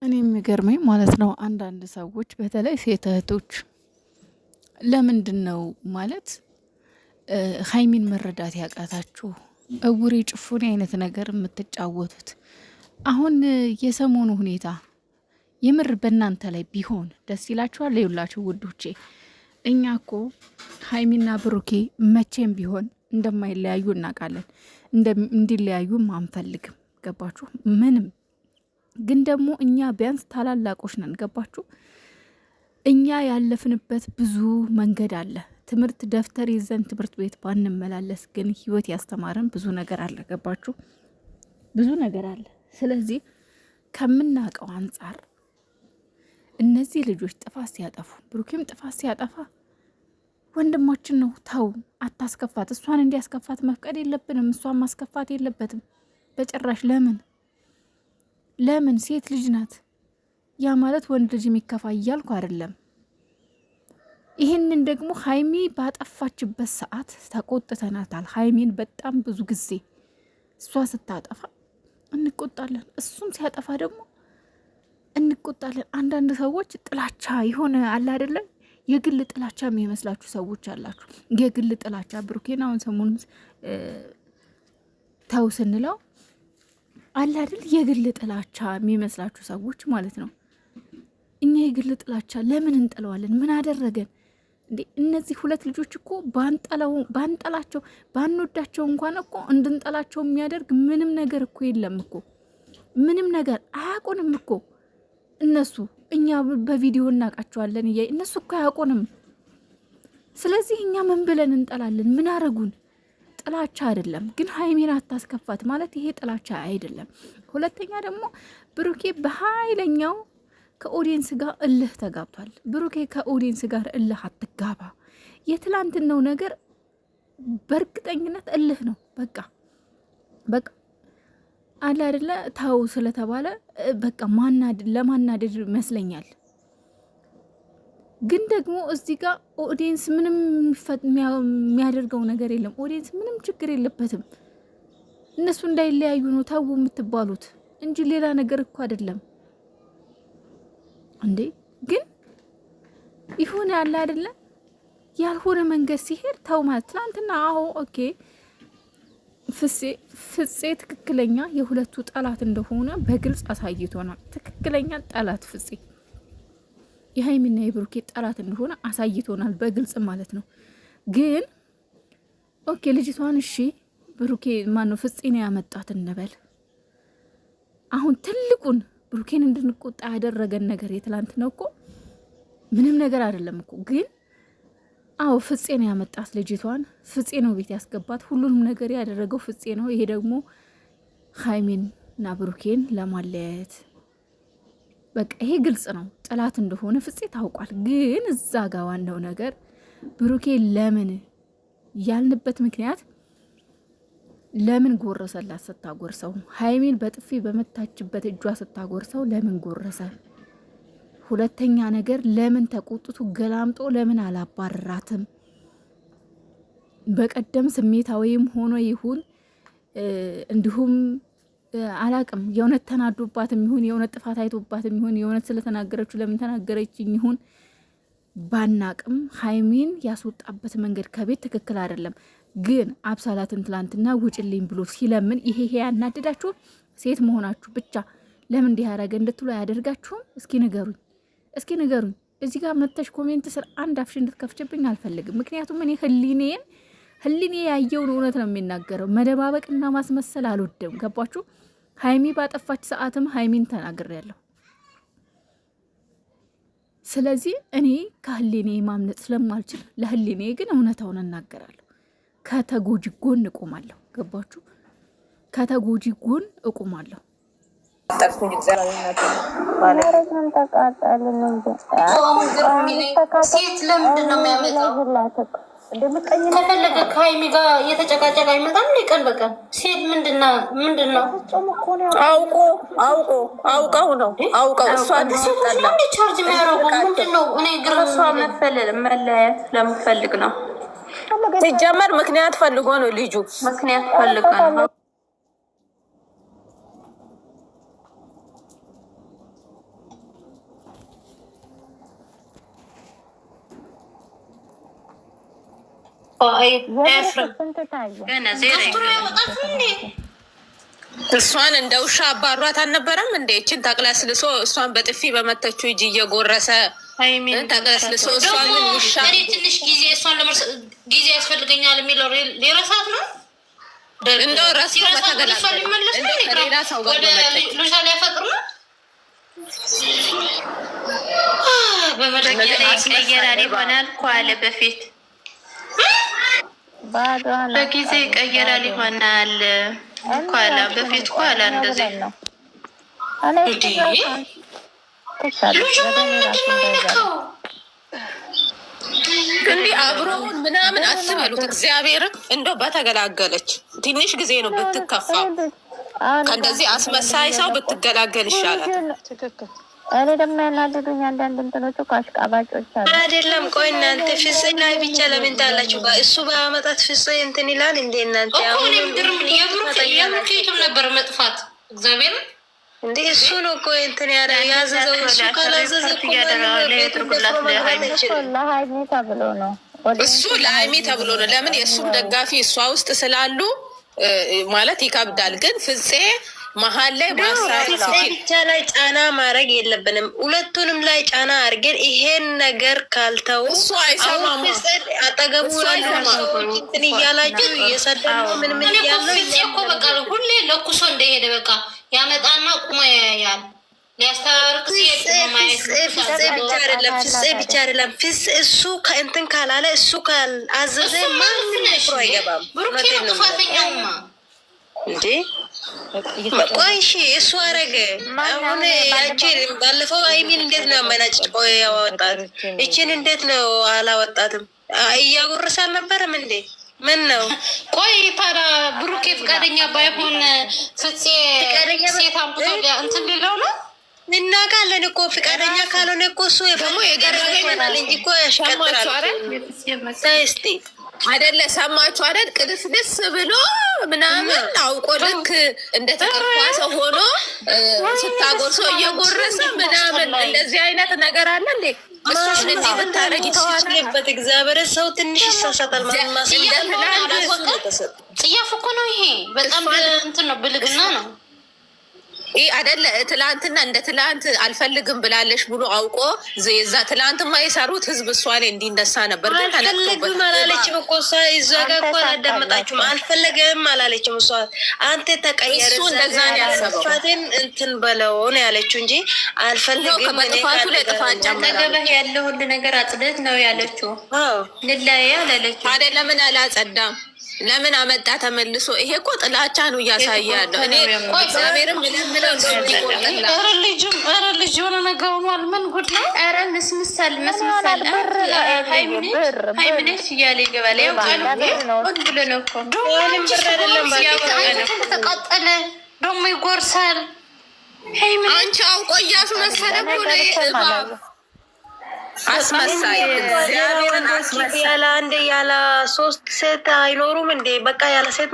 እኔ የሚገርመኝ ማለት ነው አንዳንድ ሰዎች በተለይ ሴት እህቶች ለምንድን ነው ማለት ሀይሚን መረዳት ያቃታችሁ እውሬ ጭፉኔ አይነት ነገር የምትጫወቱት? አሁን የሰሞኑ ሁኔታ የምር በእናንተ ላይ ቢሆን ደስ ይላችኋል? ይውላችሁ ውዶቼ፣ እኛ እኮ ሀይሚና ብሩኬ መቼም ቢሆን እንደማይለያዩ እናውቃለን። እንዲለያዩም አንፈልግም። ገባችሁ? ምንም ግን ደግሞ እኛ ቢያንስ ታላላቆች ነን። ገባችሁ? እኛ ያለፍንበት ብዙ መንገድ አለ። ትምህርት ደብተር ይዘን ትምህርት ቤት ባንመላለስ ግን ህይወት ያስተማረን ብዙ ነገር አለ። ገባችሁ? ብዙ ነገር አለ። ስለዚህ ከምናውቀው አንጻር እነዚህ ልጆች ጥፋት ሲያጠፉ፣ ብሩኬም ጥፋት ሲያጠፋ ወንድማችን ነው፣ ተው አታስከፋት። እሷን እንዲያስከፋት መፍቀድ የለብንም። እሷን ማስከፋት የለበትም በጭራሽ። ለምን ሴት ልጅ ናት። ያ ማለት ወንድ ልጅ የሚከፋ እያልኩ አይደለም። ይህንን ደግሞ ሀይሚ ባጠፋችበት ሰዓት ተቆጥተናታል። ሀይሚን በጣም ብዙ ጊዜ እሷ ስታጠፋ እንቆጣለን፣ እሱም ሲያጠፋ ደግሞ እንቆጣለን። አንዳንድ ሰዎች ጥላቻ የሆነ አለ አይደለም፣ የግል ጥላቻ የሚመስላችሁ ሰዎች አላችሁ። የግል ጥላቻ ብሩኬን አሁን ሰሞኑን ተው ስንለው አለ አይደል፣ የግል ጥላቻ የሚመስላችሁ ሰዎች ማለት ነው። እኛ የግል ጥላቻ ለምን እንጠለዋለን? ምን አደረገን እንዴ? እነዚህ ሁለት ልጆች እኮ ባንጠላቸው ባንወዳቸው እንኳን እኮ እንድንጠላቸው የሚያደርግ ምንም ነገር እኮ የለም እኮ። ምንም ነገር አያውቁንም እኮ እነሱ። እኛ በቪዲዮ እናውቃቸዋለን እነሱ እኮ አያውቁንም። ስለዚህ እኛ ምን ብለን እንጠላለን? ምን አረጉን? ጥላቻ አይደለም። ግን ሀይሚን አታስከፋት ማለት ይሄ ጥላቻ አይደለም። ሁለተኛ ደግሞ ብሩኬ በኃይለኛው ከኦዲየንስ ጋር እልህ ተጋብቷል። ብሩኬ ከኦዲየንስ ጋር እልህ አትጋባ። የትላንትናው ነገር በእርግጠኝነት እልህ ነው። በቃ አለ አይደለ፣ ታው ስለተባለ በቃ ለማናደድ ይመስለኛል። ግን ደግሞ እዚህ ጋር ኦዲየንስ ምንም የሚያደርገው ነገር የለም። ኦዲየንስ ምንም ችግር የለበትም። እነሱ እንዳይለያዩ ነው ታው የምትባሉት እንጂ ሌላ ነገር እኮ አይደለም እንዴ። ግን ይሁን ያለ አይደለ፣ ያልሆነ መንገድ ሲሄድ ተው ማለት ትናንትና። አዎ ኦኬ፣ ፍፄ ትክክለኛ የሁለቱ ጠላት እንደሆነ በግልጽ አሳይቶናል። ትክክለኛ ጠላት ፍፄ የሀይሚና የብሩኬ ጠላት እንደሆነ አሳይቶናል በግልጽ ማለት ነው። ግን ኦኬ ልጅቷን እሺ ብሩኬ ማነው ፍፄ ነው ያመጣት እንበል። አሁን ትልቁን ብሩኬን እንድንቆጣ ያደረገን ነገር የትላንት ነው እኮ ምንም ነገር አይደለም እኮ። ግን አዎ ፍፄ ነው ያመጣት ልጅቷን፣ ፍፄ ነው ቤት ያስገባት። ሁሉንም ነገር ያደረገው ፍፄ ነው። ይሄ ደግሞ ሀይሚንና ብሩኬን ለማለያየት በቃ ይሄ ግልጽ ነው። ጠላት እንደሆነ ፍፄ ታውቋል። ግን እዛ ጋር ዋናው ነገር ብሩኬ ለምን ያልንበት ምክንያት ለምን ጎረሰላት ስታጎርሰው፣ ሀይሚን በጥፊ በመታችበት እጇ ስታጎርሰው ለምን ጎረሰ? ሁለተኛ ነገር ለምን ተቆጥቶ ገላምጦ ለምን አላባረራትም? በቀደም ስሜታዊም ሆኖ ይሁን እንዲሁም አላቅም የእውነት ተናዶባትም ይሁን የእውነት ጥፋት አይቶባትም ይሁን የእውነት ስለተናገረችው ለምን ተናገረችኝ ይሁን ባናቅም ሀይሚን ያስወጣበት መንገድ ከቤት ትክክል አይደለም። ግን አብሳላትን ትላንትና ውጭልኝ ብሎ ሲለምን ይሄ ያናደዳችሁም? ሴት መሆናችሁ ብቻ ለምን እንዲህ ያደረገ እንድትሉ አያደርጋችሁም? እስኪ ንገሩኝ። እዚህ ጋር መተሽ ኮሜንት ስር አንድ አፍሽ እንድትከፍችብኝ አልፈልግም። ምክንያቱም እኔ ህሊኔ ያየውን እውነት ነው የሚናገረው። መደባበቅና ማስመሰል አልወደም። ገባችሁ? ሀይሚ ባጠፋች ሰዓትም ሀይሚን ተናግሬያለሁ። ስለዚህ እኔ ከህሊኔ ማምለጥ ስለማልችል ለህሊኔ ግን እውነታውን እናገራለሁ። ከተጎጂ ጎን እቆማለሁ። ገባችሁ? ከተጎጂ ጎን እቆማለሁ። ሴት ለምንድን ነው የሚያመጣው? ከፈለገ ከሀይሚ ጋር እየተጨቃጨቃ አይመጣም። ቀን በቀን ሴት ምንድን ነው አውቀው ነው እሷ ቻርጅ የሚያደርጉ ምንድን ነው? እኔ ግርሷ መለያየት ለምፈልግ ነው ሲጀመር ምክንያት ፈልጎ ነው ልጁ ምክንያት ፈልጎ ነው። እሷን እንደ ውሻ አባሯት አልነበረም እንዴ? እችን ተቅለስልሶ እሷን በጥፊ በመተችው እጅ እየጎረሰ ተቅለስልሶ እሷን ውሻ ትንሽ ጊዜ እሷን ጊዜ ያስፈልገኛል የሚለው ሊረሳት ነው። እንደው ረስ ሌላ ሰው ጋር ልጇ ሊያፈቅር ነው። በመደቂያ ይቀየራል ይሆናል እኮ አለ በፊት በጊዜ ይቀየራል ይሆናል እኮ አለ በፊት እኮ አለ እንደዚህ እንዲህ አብሮውን ምናምን አትበሉት። እግዚአብሔርን እንደው በተገላገለች ትንሽ ጊዜ ነው ብትከፋው። ከእንደዚህ አስመሳይ ሰው ብትገላገል ይሻላል። እኔ ደግሞ ያናደዱኝ አንዳንድ እንትኖቹ አሽቃባጮች አሉ። አይደለም ቆይ እናንተ ፍፄ ላይ ብቻ ለምን ታላችሁ? እሱ በአመጣት ፍፄ እንትን ይላል እንዴ እናንተ? አሁንም ድርም የብሩኬቱም ነበር መጥፋት እግዚአብሔር እንዴ እሱ ነው እኮ እንትን ያዘዘው። እሱ ካላዘዘ ለሀይሚ ተብሎ ነው። እሱ ለሀይሚ ተብሎ ነው። ለምን የእሱም ደጋፊ እሷ ውስጥ ስላሉ ማለት ይከብዳል። ግን ፍፄ መሀል ላይ ብቻ ላይ ጫና ማድረግ የለብንም። ሁለቱንም ላይ ጫና አድርገን ይሄን ነገር ካልተው እሱ አይሰማም። አጠገቡ እንትን እያላችሁ እየሰደሙ ምን እያለው እኮ በቃ ሁሌ ለኩሶ እንደሄደ በቃ ያመጣና ቁሞ ያያል። ሊያስተርቅ ፍፄ ብቻ አይደለም እሱ ከእንትን ካላለ እሱ ካላዘዘ ማንም አይገባም። ብሩኬ ነው ጥፋተኛውማ እንዴ ቆይ እሺ እሱ አረገ። አሁን ያቺ ባለፈው ሀይሚን እንዴት ነው አመናጭቆ ያወጣት? እችን እንዴት ነው አላወጣትም? እያጎረሰ አልነበረም እንዴ? ምን ነው ቆይ ታዲያ ብሩኬ ፍቃደኛ ባይሆን ፍፄ ሴት አምጥቶ እንትን ሊለው ነው እናውቃለን እኮ ፍቃደኛ ካልሆነ እኮ እሱ ደግሞ የገረገ ይመጣል እንጂ እኮ ያሽቀጥራል። እስቲ አይደለ ሰማችሁ አይደል? ቅድስድስ ብሎ ምናምን አውቆ ልክ እንደተቀፋ ሰው ሆኖ ስታጎርሰው እየጎረሰ ምናምን እንደዚህ አይነት ነገር አለ እንዴ? እሱን እንዲህ ብታረጊ ተዋለበት። እግዚአብሔር ሰው ትንሽ ይሳሳታል። ጽያፍ እኮ ነው ይሄ። በጣም እንትን ነው፣ ብልግና ነው። ይህ አይደለ ትላንትና እንደ ትላንት አልፈልግም ብላለሽ ብሎ አውቆ የዛ ትላንትማ የሰሩት ህዝብ እሷ ላይ እንዲነሳ ነበር። ግን አልፈልግም አላለችም እኮ እሷ እዛ ጋር እኮ አላዳመጣችሁም። አልፈለገም አላለችም እሷ። አንተ ተቀየረ እሱ እንደዛ ነው ያሰበው። ፋቴን እንትን በለው ነው ያለችው እንጂ አልፈልግም። በጥፋቱ ላይ ጥፋት ጨመረ። ተገበህ ያለው ሁሉ ነገር አጽደት ነው ያለችው። ልላያ አላለችው አይደለ? ምን አላጸዳም? ለምን አመጣ ተመልሶ? ይሄ እኮ ጥላቻ ነው እያሳየ ያለው። እኔ እግዚአብሔርም ምለምለው ኧረ ልጅ የሆነ ነገር ሆኗል። ምን ጉድ ነው? ኧረ መስምሳል ሃይሚነሽ እያለ ይገባል። ያው ቃል ብሎ ነው እኮ ተቃጠለ ደግሞ ይጎርሳል። አንቺ አውቆ እያስመሰለ ነው አስመሳይ። ያለ አንድ ያለ ሶስት ሴት አይኖሩም እንዴ? በቃ ያለ ሴት